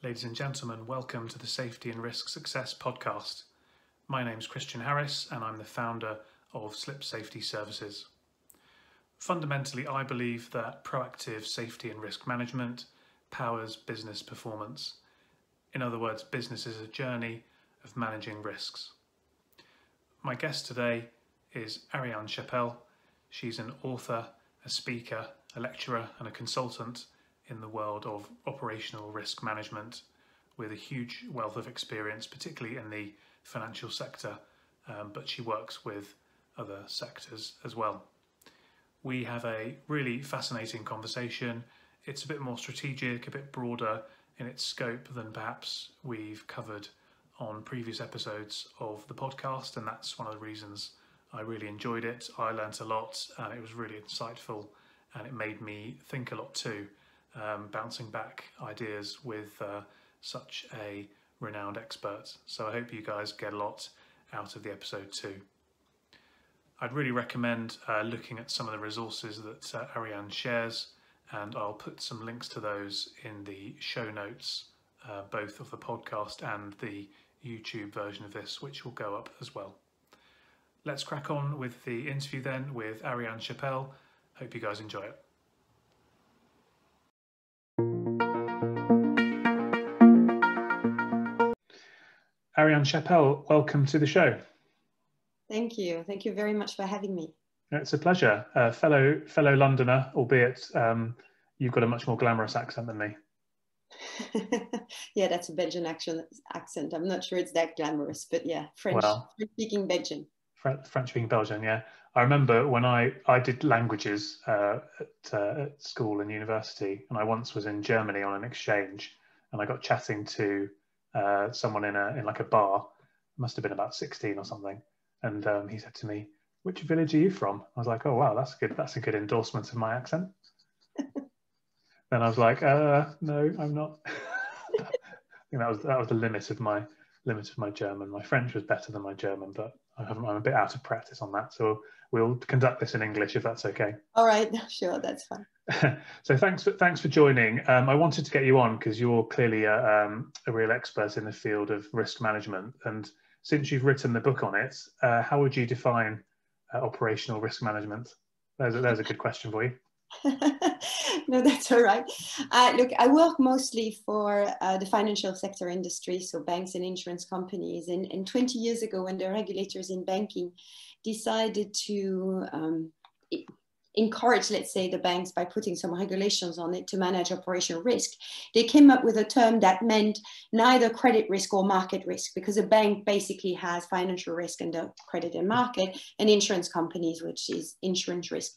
Ladies and gentlemen, welcome to the Safety and Risk Success podcast. My name's Christian Harris and I'm the founder of Slip Safety Services. Fundamentally, I believe that proactive safety and risk management powers business performance. In other words, business is a journey of managing risks. My guest today is Ariane Chapelle. She's an author, a speaker, a lecturer and a consultant in the world of operational risk management with a huge wealth of experience, particularly in the financial sector, but she works with other sectors as well. We have a really fascinating conversation. It's a bit more strategic, a bit broader in its scope than perhaps we've covered on previous episodes of the podcast, and that's one of the reasons I really enjoyed it. I learnt a lot and it was really insightful and it made me think a lot too. Bouncing back ideas with such a renowned expert. So I hope you guys get a lot out of the episode too. I'd really recommend looking at some of the resources that Ariane shares, and I'll put some links to those in the show notes, both of the podcast and the YouTube version of this, which will go up as well. Let's crack on with the interview then with Ariane Chapelle. Hope you guys enjoy it. Ariane Chapelle, welcome to the show. Thank you. Thank you very much for having me. It's a pleasure. Fellow Londoner, albeit you've got a much more glamorous accent than me. Yeah, that's a Belgian accent. I'm not sure it's that glamorous, but yeah, French-speaking Belgian. French-speaking Belgian, yeah. I remember when I did languages at school and university, and I once was in Germany on an exchange, and I got chatting to someone in like a bar. Must have been about 16 or something, and he said to me, "Which village are you from?" I was like, "Oh wow, that's good. That's a good endorsement of my accent." Then I was like, "No, I'm not." I think that was the limit of my German. My French was better than my German, but I'm a bit out of practice on that. So we'll conduct this in English if that's okay. All right, sure, that's fine. So thanks for joining. I wanted to get you on because you're clearly a real expert in the field of risk management, and since you've written the book on it, how would you define operational risk management? There's a good question for you. No, that's all right. Look, I work mostly for the financial sector industry, so banks and insurance companies. And 20 years ago, when the regulators in banking decided to encourage, let's say, the banks by putting some regulations on it to manage operational risk, they came up with a term that meant neither credit risk or market risk, because a bank basically has financial risk under credit and market, and insurance companies, which is insurance risk.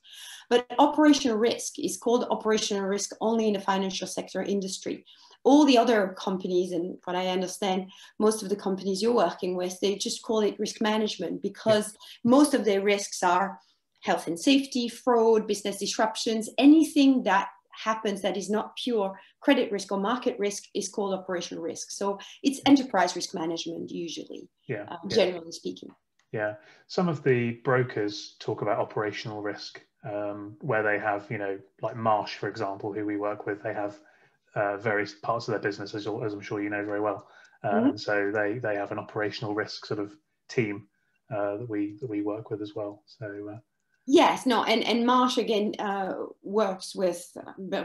But operational risk is called operational risk only in the financial sector industry. All the other companies, and what I understand, most of the companies you're working with, they just call it risk management because most of their risks are health and safety, fraud, business disruptions, anything that happens that is not pure credit risk or market risk is called operational risk. So it's enterprise risk management usually, generally speaking. Yeah, some of the brokers talk about operational risk where they have, like Marsh, for example, who we work with, they have various parts of their business, as I'm sure you know very well. And so they have an operational risk sort of team that we work with as well. So yes, no, and Marsh again works with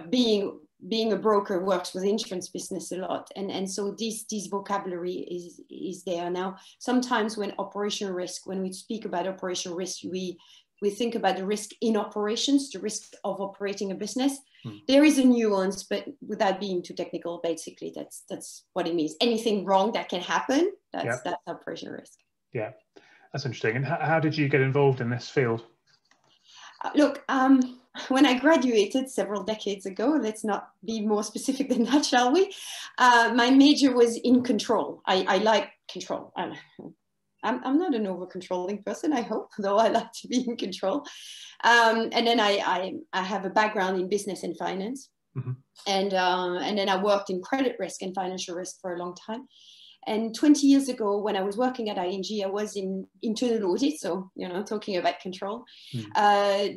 being a broker, works with insurance business a lot, and so this vocabulary is there now. Sometimes when we speak about operational risk, we think about the risk in operations, the risk of operating a business. There is a nuance, but without being too technical, basically that's what it means. Anything wrong that can happen, that's operational risk. Yeah, that's interesting. And how did you get involved in this field? Look, when I graduated several decades ago, let's not be more specific than that, shall we? My major was in control. I like control. I'm not an over-controlling person, I hope, though I like to be in control. And then I have a background in business and finance. And then I worked in credit risk and financial risk for a long time. And 20 years ago, when I was working at ING, I was in internal audit. So, talking about control,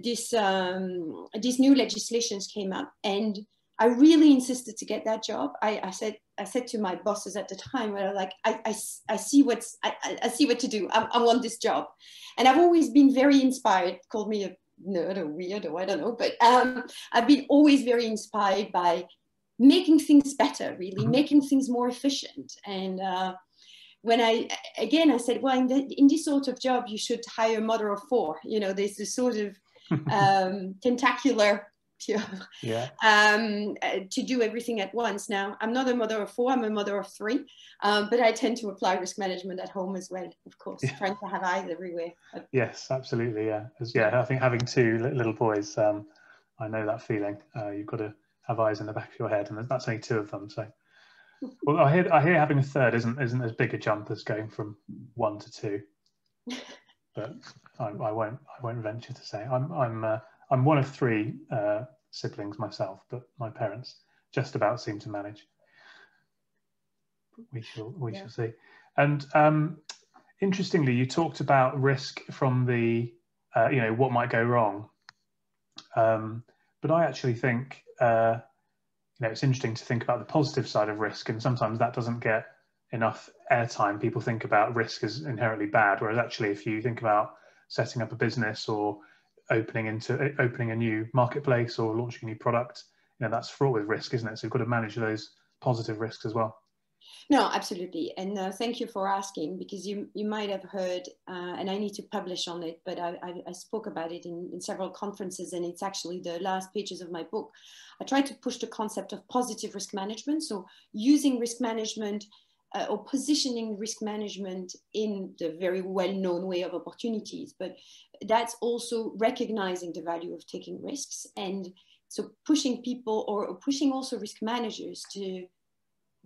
these new legislations came up, and I really insisted to get that job. I said to my bosses at the time, where like, I see I see what to do. I want this job. And I've always been very inspired. Called me a nerd or weirdo, I don't know. But I've been always very inspired by making things better, really, making things more efficient. And when I said, well, in this sort of job, you should hire a mother of four. You know, there's this sort of tentacular to do everything at once. Now, I'm not a mother of four, I'm a mother of three, but I tend to apply risk management at home as well, of course, trying to have eyes everywhere. Yes, absolutely, yeah. I think having two little boys, I know that feeling. You've got to have eyes in the back of your head, and that's only two of them. So, well, I hear having a third isn't as big a jump as going from one to two. But I won't venture to say. I'm one of three siblings myself, but my parents just about seem to manage. We shall see. And interestingly, you talked about risk from the what might go wrong. But I actually think it's interesting to think about the positive side of risk, and sometimes that doesn't get enough airtime. People think about risk as inherently bad, whereas actually, if you think about setting up a business or opening a new marketplace or launching a new product, that's fraught with risk, isn't it? So you've got to manage those positive risks as well. No, absolutely. And thank you for asking, because you might have heard, and I need to publish on it, but I spoke about it in several conferences, and it's actually the last pages of my book. I try to push the concept of positive risk management. So using risk management or positioning risk management in the very well-known way of opportunities, but that's also recognizing the value of taking risks. And so pushing people or pushing also risk managers to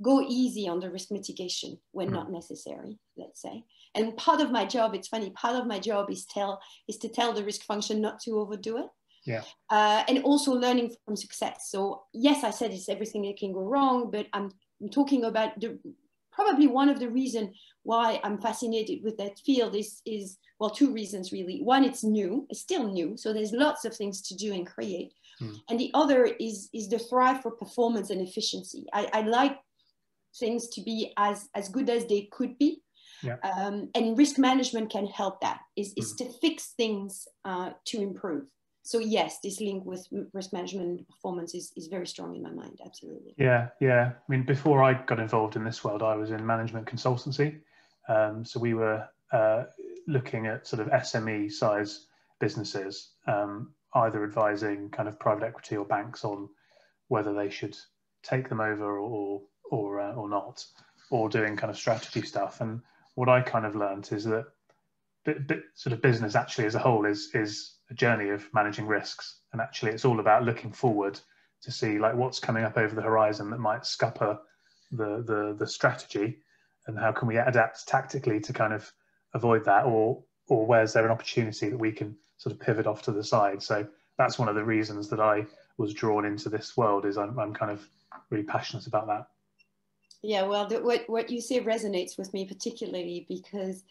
go easy on the risk mitigation when not necessary, let's say. And part of my job, it's funny, part of my job is to tell the risk function not to overdo it. Yeah. And also learning from success. So yes, I said it's everything that can go wrong, but I'm talking about probably one of the reasons why I'm fascinated with that field is well, two reasons really. One, it's still new. So there's lots of things to do and create. And the other is the thrive for performance and efficiency. I like things to be as good as they could be. Yeah. And risk management can help that, is to fix things to improve. So yes, this link with risk management and performance is very strong in my mind, absolutely. Yeah. I mean, before I got involved in this world, I was in management consultancy. So we were looking at sort of SME size businesses, either advising kind of private equity or banks on whether they should take them over or not, or doing kind of strategy stuff. And what I kind of learned is that sort of business actually as a whole is a journey of managing risks, and actually it's all about looking forward to see like what's coming up over the horizon that might scupper the strategy, and how can we adapt tactically to kind of avoid that, or where's there an opportunity that we can sort of pivot off to the side. So that's one of the reasons that I was drawn into this world, is I'm kind of really passionate about that. Yeah, well, what you say resonates with me particularly, because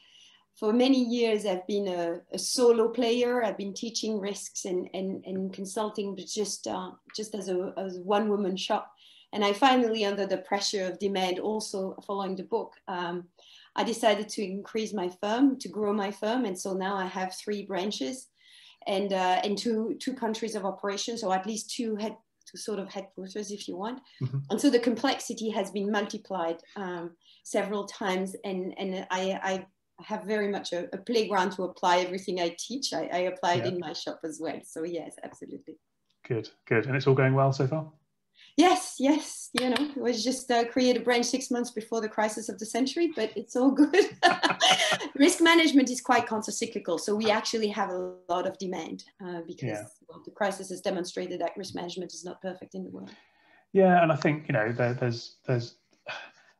for many years I've been a solo player. I've been teaching risks and consulting, but just as a one-woman shop. And I finally, under the pressure of demand, also following the book, I decided to increase my firm, to grow my firm. And so now I have 3 branches and two countries of operation, so at least two sort of headquarters, if you want. And so the complexity has been multiplied several times, and I have very much a playground to apply everything I teach. I apply it in my shop as well. So yes, absolutely. Good. And it's all going well so far? Yes. It was just create a branch 6 months before the crisis of the century, but it's all good. Risk management is quite counter-cyclical, so we actually have a lot of demand because the crisis has demonstrated that risk management is not perfect in the world. Yeah, and I think there's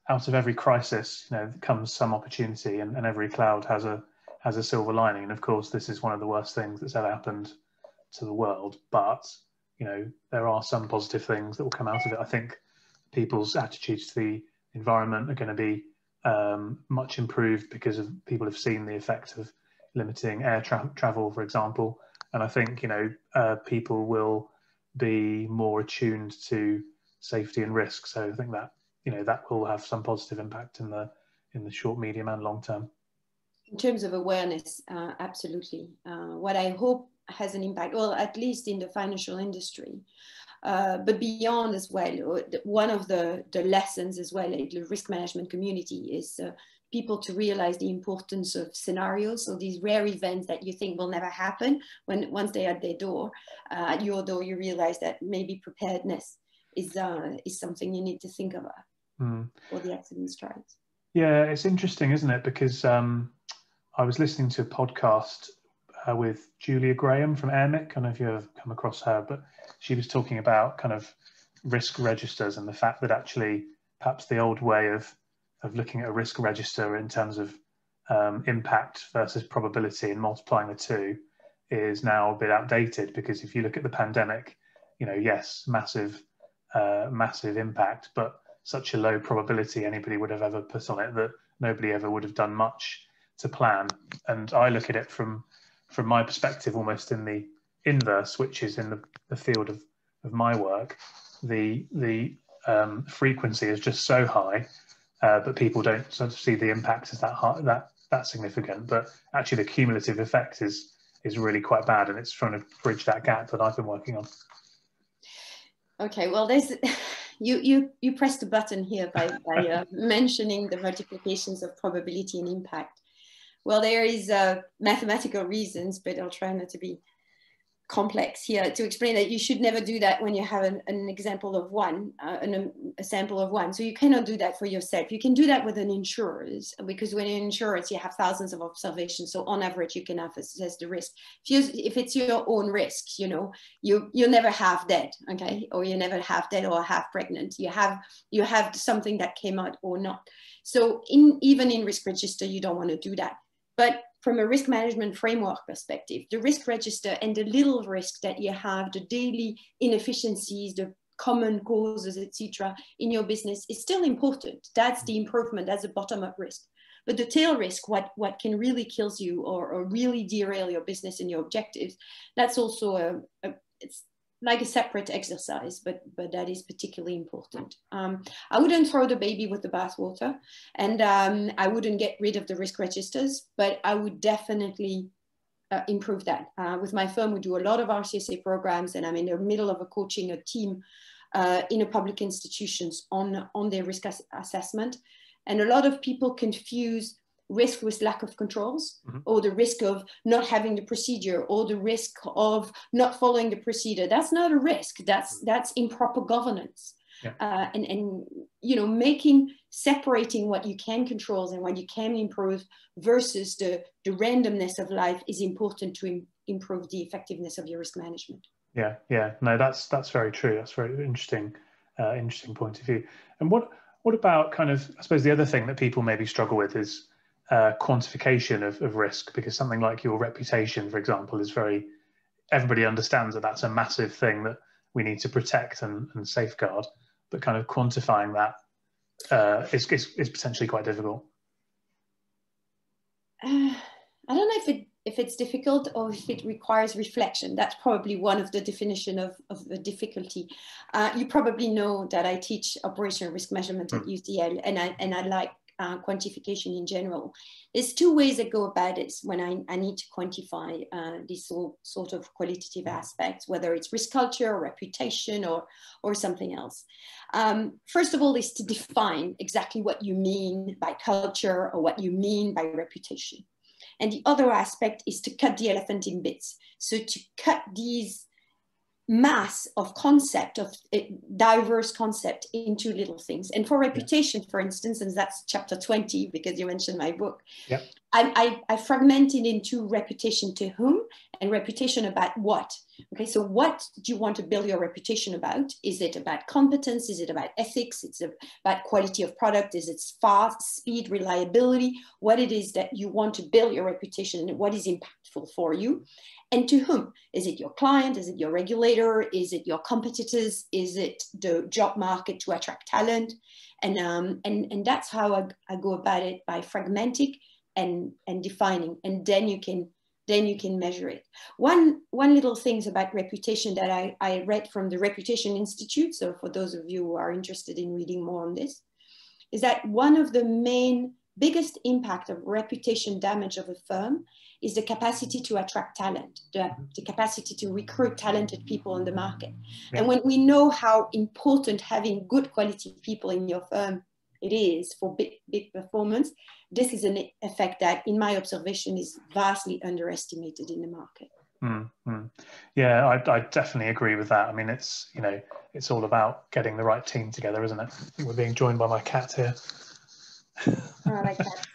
out of every crisis comes some opportunity, and every cloud has a silver lining. And of course, this is one of the worst things that's ever happened to the world, but there are some positive things that will come out of it. I think people's attitudes to the environment are going to be much improved because of people have seen the effect of limiting air travel, for example. And I think people will be more attuned to safety and risk. So I think that, you know, that will have some positive impact in the short, medium and long term. In terms of awareness, absolutely. What I hope has an impact, well, at least in the financial industry, but beyond as well. One of the lessons as well in the risk management community is people to realize the importance of scenarios. So these rare events that you think will never happen, once they're at their door, at your door, you realize that maybe preparedness is something you need to think about for the accident strikes. Yeah, it's interesting, isn't it? Because I was listening to a podcast with Julia Graham from AIRMIC. I don't know if you've ever come across her, but she was talking about kind of risk registers and the fact that actually perhaps the old way of looking at a risk register in terms of impact versus probability and multiplying the two is now a bit outdated, because if you look at the pandemic, you know, yes, massive impact, but such a low probability anybody would have ever put on it that nobody ever would have done much to plan. And I look at it from my perspective almost in the inverse, which is in the field of my work. The frequency is just so high, but people don't sort of see the impact as that significant. But actually, the cumulative effect is really quite bad, and it's trying to bridge that gap that I've been working on. Okay, well, there's you pressed the button here by mentioning the multiplications of probability and impact. Well, there is mathematical reasons, but I'll try not to be complex here to explain that you should never do that when you have an example of one, a sample of one. So you cannot do that for yourself. You can do that with an insurers, because when in insurance you have thousands of observations. So on average, you can assess the risk. If it's your own risk, you know, you never half dead, okay, or you never half dead or half pregnant. You have something that came out or not. So even in risk register, you don't want to do that. But from a risk management framework perspective, the risk register and the little risk that you have, the daily inefficiencies, the common causes, etc., in your business is still important. That's the improvement, that's the bottom-up risk. But the tail risk, what can really kill you or really derail your business and your objectives, that's also it's like a separate exercise, but that is particularly important. I wouldn't throw the baby with the bathwater, and I wouldn't get rid of the risk registers, but I would definitely improve that. With my firm, we do a lot of RCSA programs, and I'm in the middle of coaching a team in a public institutions on their risk assessment. And a lot of people confuse risk with lack of controls, or the risk of not having the procedure, or the risk of not following the procedure. That's not a risk. That's improper governance. Yeah. And you know, separating what you can control and what you can improve versus the randomness of life is important to improve the effectiveness of your risk management. Yeah. No, that's very true. That's very interesting point of view. And what about kind of, I suppose the other thing that people maybe struggle with is quantification of risk, because something like your reputation, for example, is everybody understands that that's a massive thing that we need to protect and safeguard, but kind of quantifying that is potentially quite difficult. I don't know if it's difficult or if it requires reflection. That's probably one of the definition of the difficulty. You probably know that I teach operational risk measurement at UCL, and I like quantification in general. There's two ways I go about it when I need to quantify these sort of qualitative aspects, whether it's risk culture or reputation or something else. First of all is to define exactly what you mean by culture or what you mean by reputation. And the other aspect is to cut the elephant in bits. So to cut these mass of concept, of diverse concept into little things. And for reputation, for instance, and that's chapter 20, because you mentioned my book, I fragmented into reputation to whom and reputation about what. Okay, so what do you want to build your reputation about? Is it about competence? Is it about ethics? It's about quality of product? Is it fast, speed, reliability? What it is that you want to build your reputation and what is impactful for you? And to whom? Is it your client? Is it your regulator? Is it your competitors? Is it the job market to attract talent? And that's how I go about it, by fragmenting and defining. And then then you can measure it. One little things about reputation that I read from the Reputation Institute, so for those of you who are interested in reading more on this, is that one of the biggest impact of reputation damage of a firm is the capacity to attract talent, the capacity to recruit talented people in the market. Yeah. And when we know how important having good quality people in your firm it is for big performance, this is an effect that, in my observation, is vastly underestimated in the market. Mm-hmm. Yeah, I definitely agree with that. I mean, it's all about getting the right team together, isn't it? I think we're being joined by my cat here. I like that.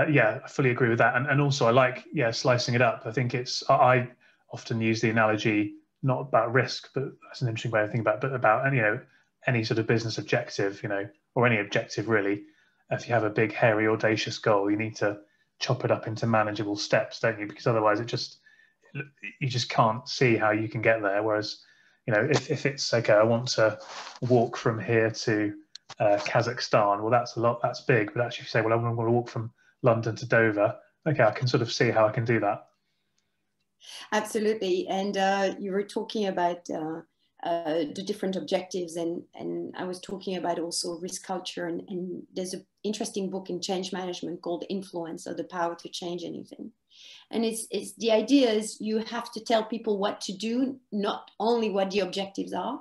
Yeah, I fully agree with that. And also I like, slicing it up. I think I often use the analogy, not about risk, but that's an interesting way of thinking about it, but about, any sort of business objective, or any objective really. If you have a big, hairy, audacious goal, you need to chop it up into manageable steps, don't you? Because otherwise you just can't see how you can get there. Whereas, if it's okay, I want to walk from here to Kazakhstan, well, that's big. But actually, if you say, well, I want to walk from London to Dover, okay, I can sort of see how I can do that. Absolutely. And you were talking about the different objectives, and I was talking about also risk culture. And there's an interesting book in change management called Influence, or The Power to Change Anything. And it's the idea is you have to tell people what to do, not only what the objectives are.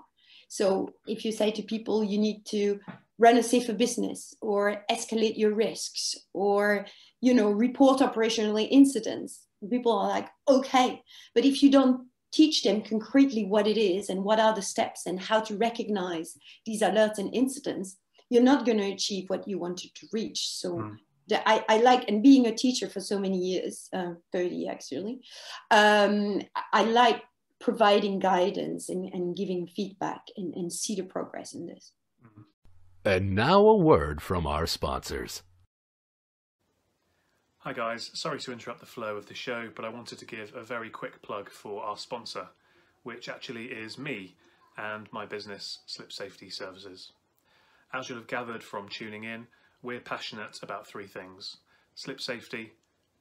So if you say to people, you need to run a safer business, or escalate your risks, or, report operational incidents, people are like, okay. But if you don't teach them concretely what it is and what are the steps and how to recognize these alerts and incidents, you're not going to achieve what you wanted to reach. So I like, and being a teacher for so many years, 30 actually, I like providing guidance and giving feedback and see the progress in this. And now a word from our sponsors. Hi guys, sorry to interrupt the flow of the show, but I wanted to give a very quick plug for our sponsor, which actually is me and my business, Slip Safety Services. As you'll have gathered from tuning in, we're passionate about three things: slip safety,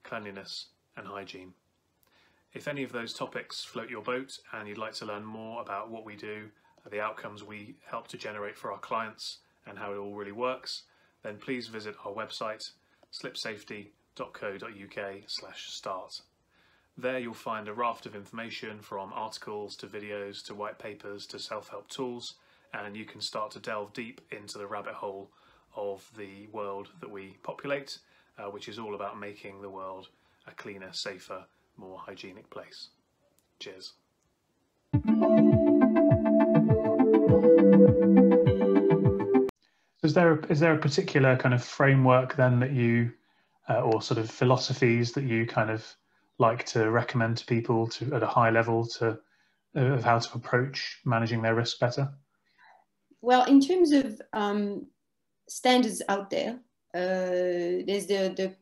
cleanliness, and hygiene. If any of those topics float your boat and you'd like to learn more about what we do, the outcomes we help to generate for our clients, and how it all really works, then please visit our website, slipsafety.co.uk/start. There you'll find a raft of information, from articles to videos to white papers to self-help tools, and you can start to delve deep into the rabbit hole of the world that we populate, which is all about making the world a cleaner, safer, more hygienic place. Cheers. Is there a particular kind of framework then that you, or sort of philosophies that you kind of like to recommend to people at a high level of how to approach managing their risk better? Well, in terms of standards out there, there's the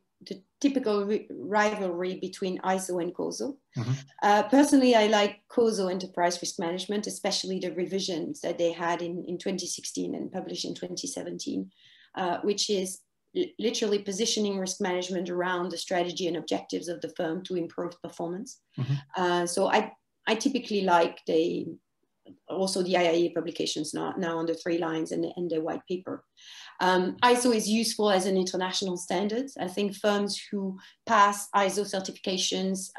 typical rivalry between ISO and COSO. Mm-hmm. Personally, I like COSO Enterprise Risk Management, especially the revisions that they had in 2016 and published in 2017, which is literally positioning risk management around the strategy and objectives of the firm to improve performance. Mm-hmm. So I typically like also the IIA publications now on the 3 lines and the white paper. ISO is useful as an international standard. I think firms who pass ISO certifications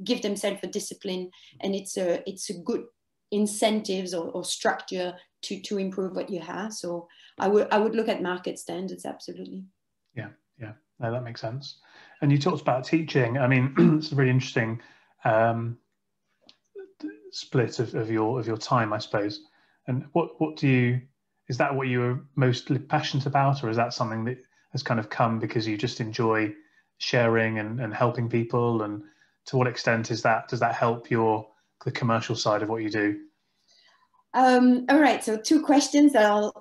give themselves a discipline, and it's a good incentives or structure to improve what you have. So I would look at market standards, absolutely. Yeah, no, that makes sense. And you talked about teaching. I mean, it's a really interesting split of your time, I suppose. And is that what you were most passionate about, or is that something that has kind of come because you just enjoy sharing and helping people? And to what extent does that help the commercial side of what you do? All right, so 2 questions I'll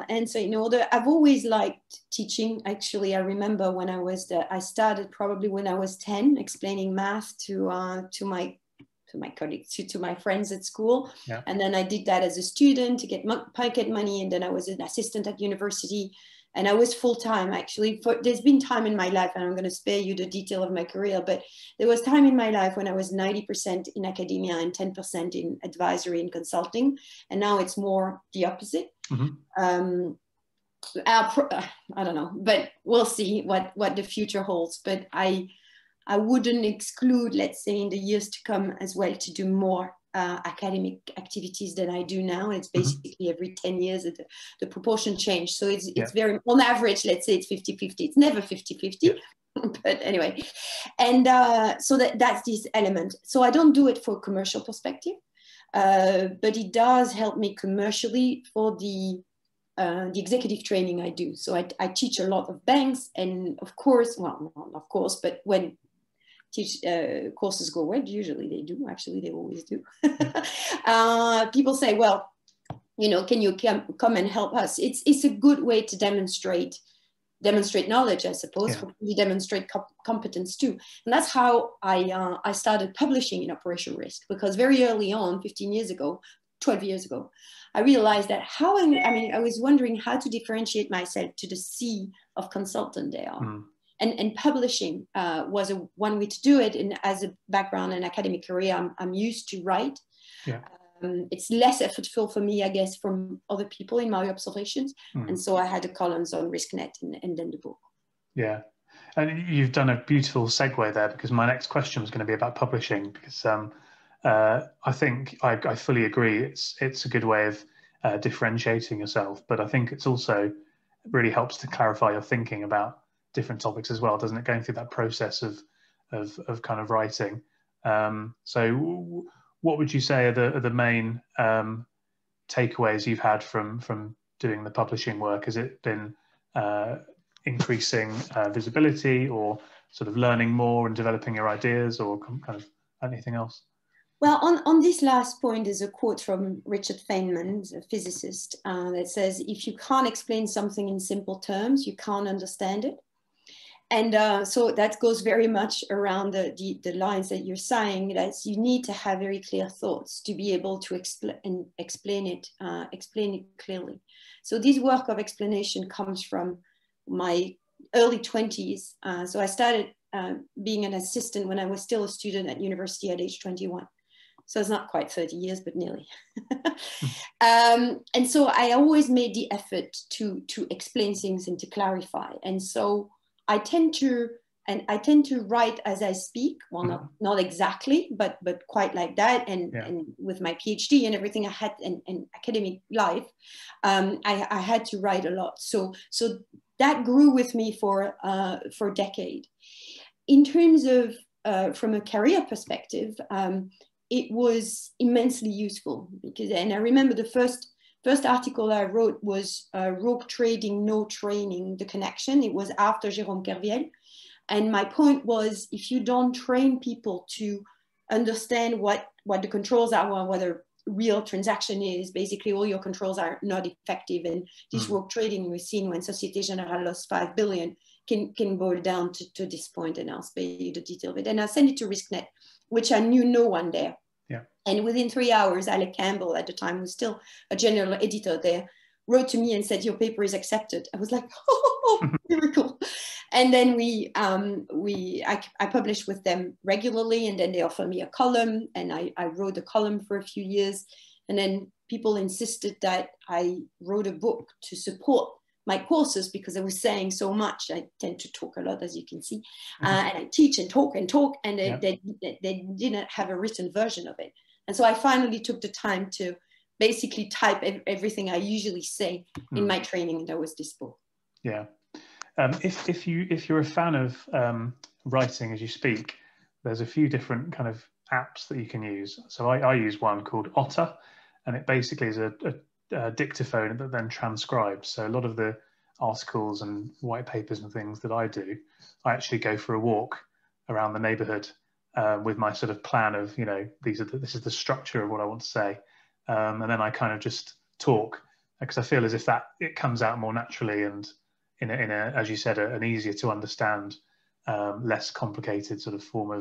answer in order. I've always liked teaching. Actually, I remember when I started probably when I was 10, explaining math to my colleagues, to my friends at school. Yeah. And then I did that as a student to get pocket money. And then I was an assistant at university And I was full-time actually. There's been time in my life, and I'm going to spare you the detail of my career, but there was time in my life when I was 90% in academia and 10% in advisory and consulting. And now it's more the opposite. Mm-hmm. I don't know, but we'll see what the future holds. But I wouldn't exclude, let's say, in the years to come as well, to do more academic activities than I do now. It's basically every 10 years the proportion change. So it's very, on average, let's say it's 50-50. It's never 50-50, but anyway. And so that's this element. So I don't do it for a commercial perspective, but it does help me commercially for the executive training I do. So I teach a lot of banks, and of course, well, not of course, but when courses go well, usually they do, actually they always do. People say, well, you know, can you come and help us? It's a good way to demonstrate knowledge, I suppose, hopefully demonstrate competence too. And that's how I started publishing in operational risk, because very early on, 15 years ago, 12 years ago, I realized that I was wondering how to differentiate myself to the sea of consultant they are. And publishing was one way to do it. And as a background and academic career, I'm used to write. It's less effortful for me, I guess, from other people in my observations. And so I had the columns on RiskNet and then the book. Yeah. And you've done a beautiful segue there, because my next question was going to be about publishing, because I think I fully agree. It's a good way of differentiating yourself, but I think it's also really helps to clarify your thinking about different topics as well, doesn't it? Going through that process of kind of writing. So what would you say are the main takeaways you've had from doing the publishing work? Has it been increasing visibility, or sort of learning more and developing your ideas, or kind of anything else? Well, on this last point, there's a quote from Richard Feynman, a physicist, that says, if you can't explain something in simple terms, you can't understand it. And so that goes very much around the lines that you're saying, that you need to have very clear thoughts to be able to explain it clearly. So this work of explanation comes from my early 20s. So I started being an assistant when I was still a student at university at age 21. So it's not quite 30 years, but nearly. And so I always made the effort to explain things and to clarify. And so I tend to write as I speak. Well, not exactly, but quite like that. And with my PhD and everything I had in academic life, I had to write a lot. So that grew with me for a decade. In terms of from a career perspective, it was immensely useful, because, and I remember the first article I wrote was Rogue Trading, No Training, the Connection. It was after Jérôme Kerviel. And my point was, if you don't train people to understand what the controls are, or what a real transaction is, basically all your controls are not effective. And this rogue trading we've seen when Société Générale lost 5 billion can boil down to this point, and I'll spare you the detail of it. And I sent it to RiskNet, which I knew no one there. And within 3 hours, Alec Campbell, at the time, was still a general editor there, wrote to me and said, your paper is accepted. I was like, oh, miracle. And then I published with them regularly, and then they offered me a column, and I wrote a column for a few years. And then people insisted that I wrote a book to support my courses, because I was saying so much. I tend to talk a lot, as you can see, and I teach and talk, and they didn't have a written version of it. And so I finally took the time to basically type everything I usually say in my training, and that was this book. Yeah. If you're a fan of writing as you speak, there's a few different kind of apps that you can use. So I use one called Otter, and it basically is a dictaphone that then transcribes. So a lot of the articles and white papers and things that I do, I actually go for a walk around the neighborhood with my sort of plan of, you know, this is the structure of what I want to say. And then I kind of just talk, because I feel as if it comes out more naturally, and in a as you said, an easier to understand, less complicated sort of form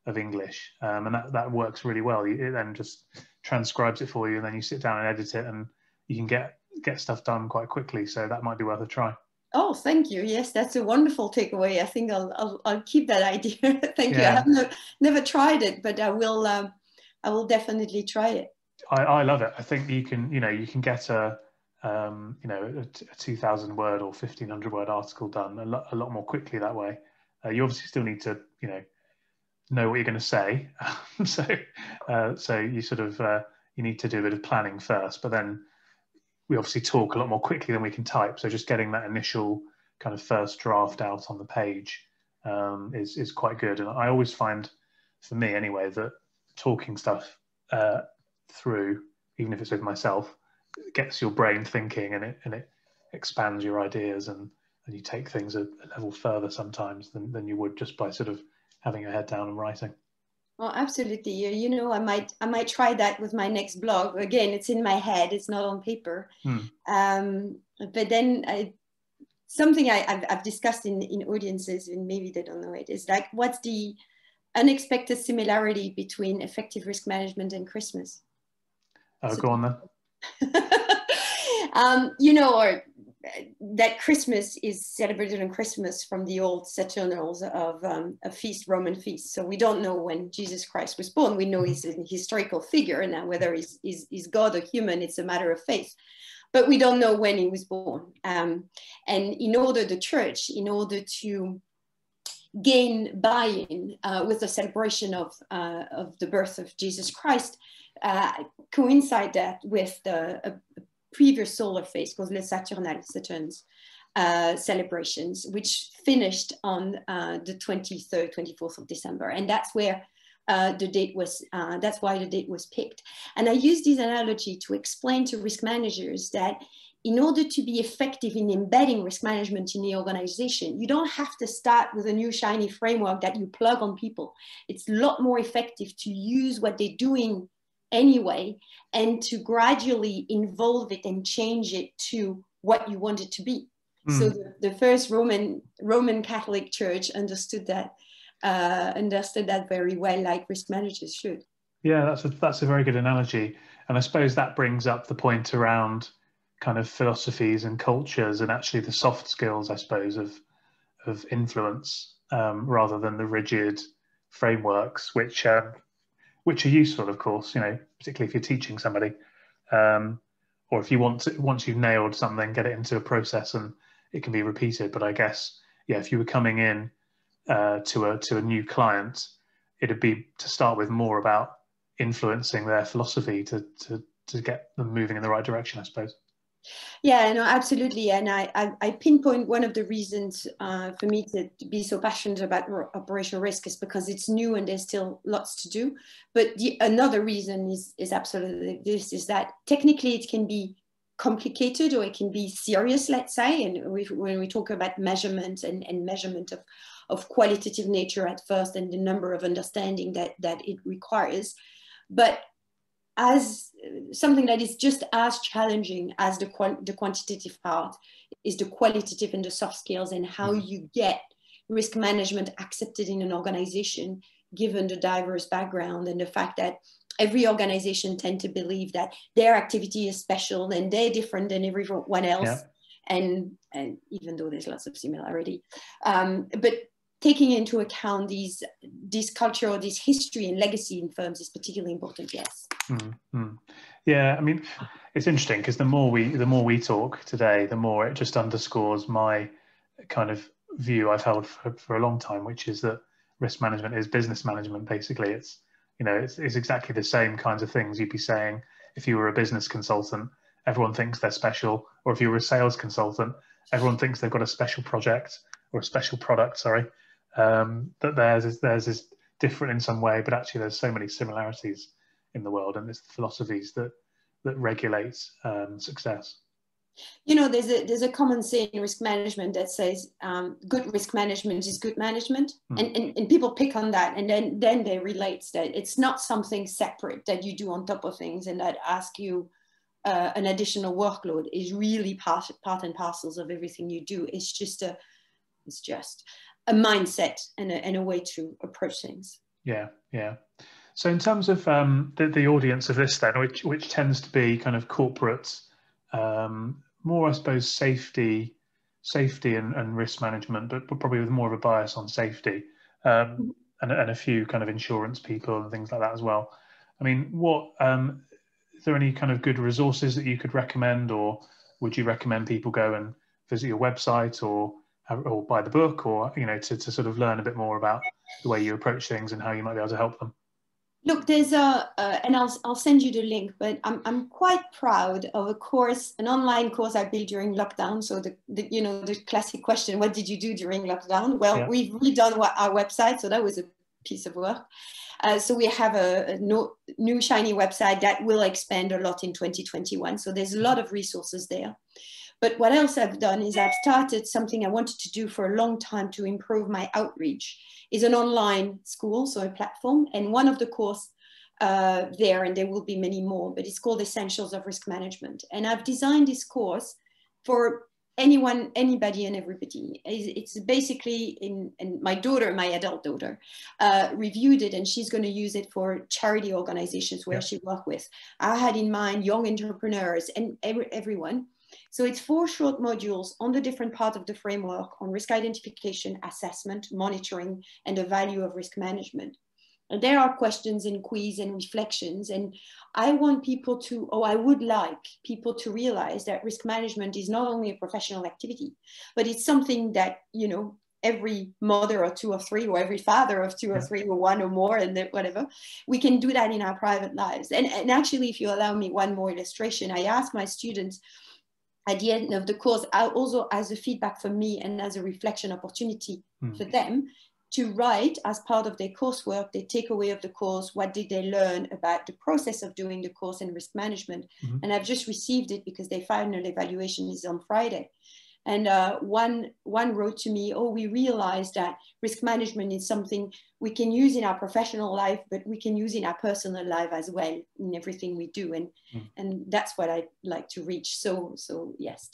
of English. And that works really well. It then just transcribes it for you, and then you sit down and edit it, and you can get stuff done quite quickly. So that might be worth a try. Oh, thank you. Yes, that's a wonderful takeaway. I think I'll keep that idea. Thank you. I Yeah, have never tried it, but I will definitely try it. I love it. I think you can, you can get a 2,000 word or 1,500 word article done a lot more quickly that way. You obviously still need to, know what you're going to say. So you sort of, you need to do a bit of planning first, but then we obviously talk a lot more quickly than we can type. So just getting that initial kind of first draft out on the page is quite good. And I always find, for me anyway, that talking stuff through, even if it's with myself, it gets your brain thinking, and it expands your ideas, and you take things a level further sometimes than you would just by sort of having your head down and writing. Oh, absolutely. You know, I might try that with my next blog. Again, it's in my head. It's not on paper. But then something I've discussed in audiences, and maybe they don't know it, is like, what's the unexpected similarity between effective risk management and Christmas? Oh, so, go on then. You know, or that Christmas is celebrated on Christmas from the old Saturnals of a feast, Roman feast. So we don't know when Jesus Christ was born. We know he's a historical figure. Now, whether he's God or human, it's a matter of faith. But we don't know when he was born. And in order to gain buy-in with the celebration of the birth of Jesus Christ, coincide that with the previous solar phase called the Saturn's celebrations, which finished on the 23rd, 24th of December. And that's where the date was, that's why the date was picked. And I use this analogy to explain to risk managers that in order to be effective in embedding risk management in the organization, you don't have to start with a new shiny framework that you plug on people. It's a lot more effective to use what they're doing anyway, and to gradually involve it and change it to what you want it to be. So the first Roman Catholic Church understood that very well, like risk managers should. Yeah, that's a very good analogy, and I suppose that brings up the point around kind of philosophies and cultures, and actually the soft skills, I suppose, of influence, rather than the rigid frameworks, which are useful, of course, particularly if you're teaching somebody, or if you want to, once you've nailed something, get it into a process and it can be repeated. But I guess, yeah, if you were coming in to a new client, it'd be to start with more about influencing their philosophy to get them moving in the right direction, I suppose. Yeah, no, absolutely. And I pinpoint one of the reasons for me to be so passionate about operational risk is because it's new and there's still lots to do. But another reason is absolutely this, is that technically it can be complicated or it can be serious, let's say. And when we talk about measurement and measurement of qualitative nature at first, and the number of understanding that it requires. But as something that is just as challenging as the quantitative part is the qualitative and the soft skills, and how you get risk management accepted in an organization, given the diverse background and the fact that every organization tends to believe that their activity is special and they're different than everyone else. Yeah. And even though there's lots of similarity, but taking into account this culture or this history and legacy in firms is particularly important. Yes. Yeah, I mean, it's interesting because the more we talk today, the more it just underscores my kind of view I've held for a long time, which is that risk management is business management. Basically, it's exactly the same kinds of things you'd be saying if you were a business consultant. Everyone thinks they're special, or if you were a sales consultant, everyone thinks they've got a special project or a special product. Sorry. That theirs is different in some way, but actually there's so many similarities in the world, and it's the philosophies that regulates success. There's a common saying in risk management that says good risk management is good management, and people pick on that, and then they relate that it's not something separate that you do on top of things and that ask you an additional workload. Is really part and parcels of everything you do. It's just a mindset and a way to approach things. Yeah. So in terms of the audience of this then, which tends to be kind of corporates, more, I suppose, safety safety and risk management, but probably with more of a bias on safety, and a few kind of insurance people and things like that as well. I mean, what is there any kind of good resources that you could recommend, or would you recommend people go and visit your website or buy the book, or to sort of learn a bit more about the way you approach things and how you might be able to help them? Look, there's and I'll send you the link, but I'm quite proud of a course, an online course I built during lockdown. So the classic question, what did you do during lockdown? Well, we've redone our website, so that was a piece of work. So we have a new shiny website that will expand a lot in 2021. So there's a lot of resources there. But what else I've done is I've started something I wanted to do for a long time to improve my outreach, is an online school, so a platform. And one of the course there, and there will be many more, but it's called Essentials of Risk Management. And I've designed this course for anyone, anybody and everybody. It's basically, and my daughter, my adult daughter, reviewed it, and she's going to use it for charity organizations where she works with. I had in mind young entrepreneurs and everyone. So it's 4 short modules on the different parts of the framework on risk identification, assessment, monitoring, and the value of risk management. And there are questions and quiz and reflections. And I want people to, or I would like people to realize that risk management is not only a professional activity, but it's something that, every mother or 2 or 3, or every father of 2 or 3 or 1 or more, and whatever, we can do that in our private lives. And actually, if you allow me one more illustration, I asked my students, at the end of the course, also as a feedback for me and as a reflection opportunity for them, to write as part of their coursework, their takeaway of the course, what did they learn about the process of doing the course and risk management. And I've just received it because their final evaluation is on Friday. And one wrote to me, we realized that risk management is something we can use in our professional life, but we can use in our personal life as well in everything we do. And that's what I'd like to reach. So yes,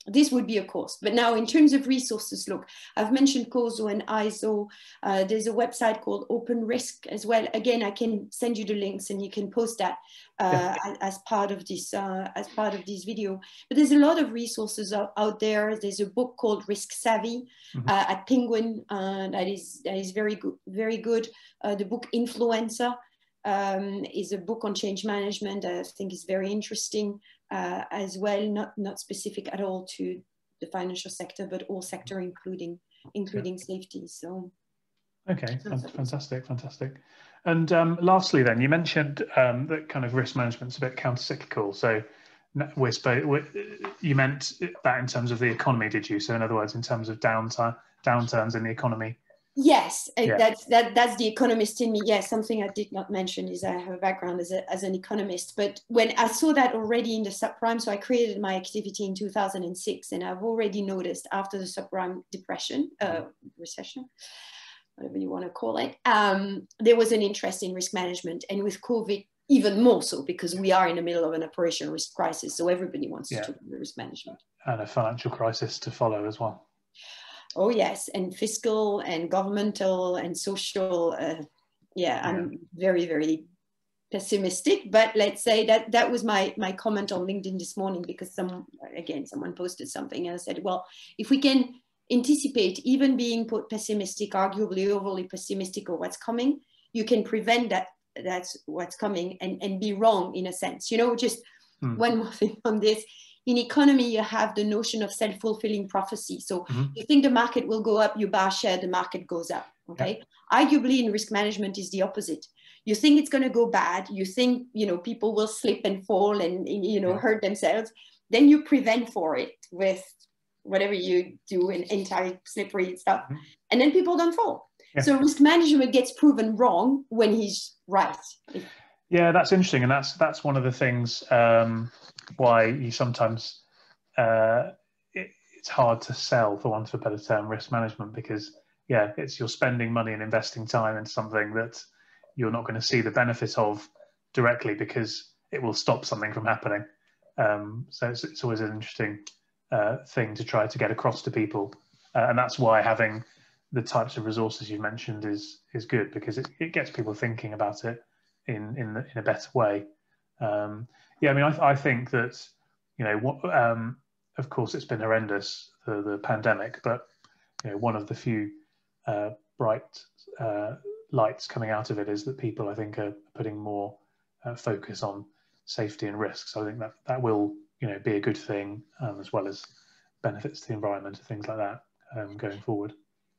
this would be a course. But now in terms of resources, look, I've mentioned COSO and ISO. There's a website called Open Risk as well. Again, I can send you the links and you can post that as part of this video. But there's a lot of resources out there. There's a book called Risk Savvy at Penguin that is very good. Very good. The book Influencer is a book on change management that I think is very interesting. As well, not specific at all to the financial sector, but all sector, including safety. So, okay, fantastic. And lastly, then you mentioned that kind of risk management's a bit counter-cyclical. So, you meant that in terms of the economy, did you? So, in other words, in terms of downturns in the economy. Yes, that's the economist in me. Yes, something I did not mention is I have a background as an economist. But when I saw that already in the subprime, so I created my activity in 2006, and I've already noticed after the subprime recession, whatever you want to call it, there was an interest in risk management, and with COVID, even more so, because we are in the middle of an operational risk crisis. So everybody wants to talk about risk management. And a financial crisis to follow as well. Oh yes, and fiscal and governmental and social. I'm very, very pessimistic. But let's say that was my comment on LinkedIn this morning, because someone posted something and I said, well, if we can anticipate even being pessimistic, arguably overly pessimistic, or what's coming, you can prevent that's what's coming and be wrong in a sense. Just one more thing on this. In economy, you have the notion of self-fulfilling prophecy. So you think the market will go up, you buy a share, the market goes up, okay? Arguably in risk management is the opposite. You think it's going to go bad. You think, people will slip and fall and, hurt themselves. Then you prevent for it with whatever you do in anti-slippery stuff. And then people don't fall. Yeah. So risk management gets proven wrong when he's right. Yeah, that's interesting. And that's one of the things why you sometimes it's hard to sell, for want of a better term, risk management, because you're spending money and investing time in something that you're not going to see the benefit of directly, because it will stop something from happening. So it's always an interesting thing to try to get across to people, and that's why having the types of resources you mentioned is good, because it gets people thinking about it in a better way. I think that of course, it's been horrendous, the pandemic, but one of the few bright lights coming out of it is that people, I think, are putting more focus on safety and risk. So I think that will, be a good thing, as well as benefits to the environment and things like that going forward.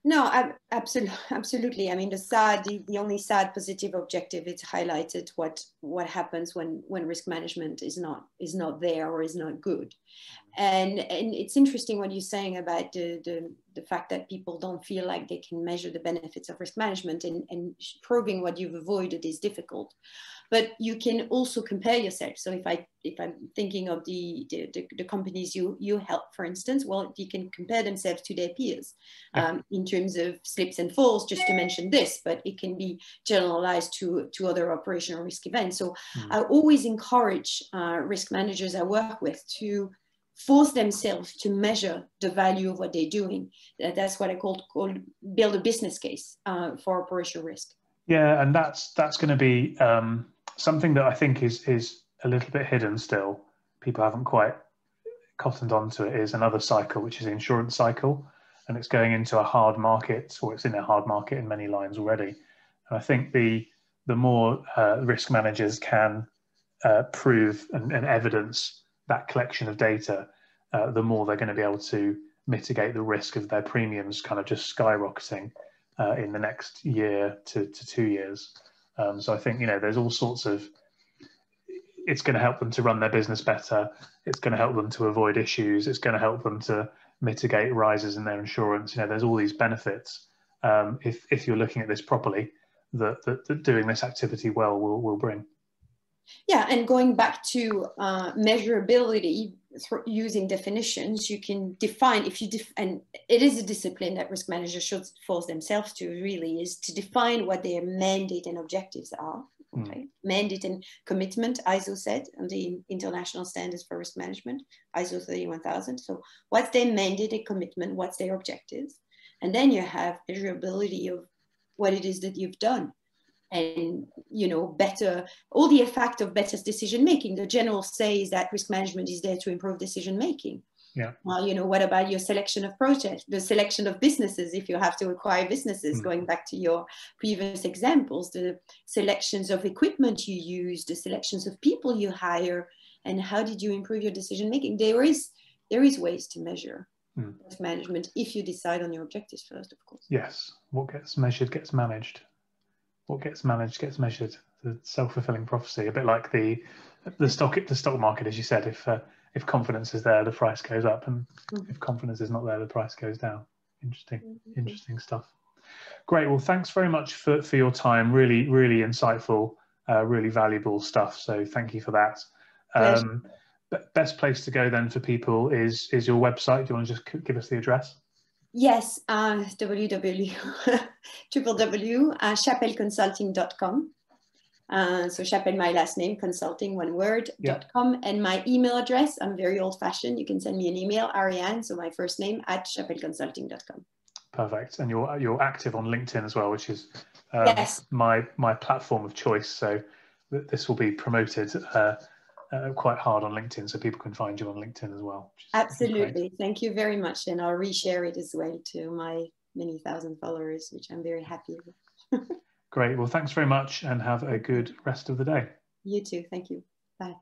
No, absolutely. I mean, the only sad positive objective, it's highlighted what happens when risk management is not there or is not good. And it's interesting what you're saying about the fact that people don't feel like they can measure the benefits of risk management, and proving what you've avoided is difficult. But you can also compare yourself. So if I'm thinking of the companies you help, for instance, well, you can compare themselves to their peers in terms of slips and falls, just to mention this, but it can be generalized to other operational risk events. So I always encourage risk managers I work with to force themselves to measure the value of what they're doing. That's what I call build a business case for operational risk. Yeah, and that's going to be something that I think is a little bit hidden still. People haven't quite cottoned onto it. Is another cycle, which is the insurance cycle, and it's going into a hard market, or it's in a hard market in many lines already. And I think the more risk managers can prove and evidence that collection of data, the more they're going to be able to mitigate the risk of their premiums kind of just skyrocketing in the next year to 2 years. So I think, there's all sorts of, it's going to help them to run their business better. It's going to help them to avoid issues. It's going to help them to mitigate rises in their insurance. There's all these benefits if you're looking at this properly that doing this activity well will bring. Yeah, and going back to measurability, using definitions, you can define, and it is a discipline that risk managers should force themselves to, really, is to define what their mandate and objectives are. Okay, mandate and commitment, ISO said, and the international standards for risk management, ISO 31000. So what's their mandate and commitment? What's their objectives? And then you have measurability of what it is that you've done. And all the effect of better decision making. The general say is that risk management is there to improve decision making. Yeah. What about your selection of projects, the selection of businesses, if you have to acquire businesses, going back to your previous examples, the selections of equipment you use, the selections of people you hire, and how did you improve your decision making? There is ways to measure risk management if you decide on your objectives first, of course. Yes. What gets measured gets managed. What gets managed gets measured. The self-fulfilling prophecy, a bit like the stock market, as you said. If confidence is there, the price goes up, and if confidence is not there, the price goes down. Interesting stuff. Great. Well, thanks very much for your time. Really, really insightful, really valuable stuff. So thank you for that. Best place to go then for people is your website. Do you want to just give us the address? Yes, www.chapelleconsulting.com. So Chapelle, my last name, consulting, one word, .com. And my email address, I'm very old fashioned. You can send me an email, Ariane, so my first name, @chapelleconsulting.com. Perfect. And you're active on LinkedIn as well, which is my platform of choice. So this will be promoted quite hard on LinkedIn, so people can find you on LinkedIn as well. Absolutely. Thank you very much. And I'll reshare it as well to my many thousand followers, which I'm very happy with. Great. Well, thanks very much and have a good rest of the day. You too. Thank you. Bye.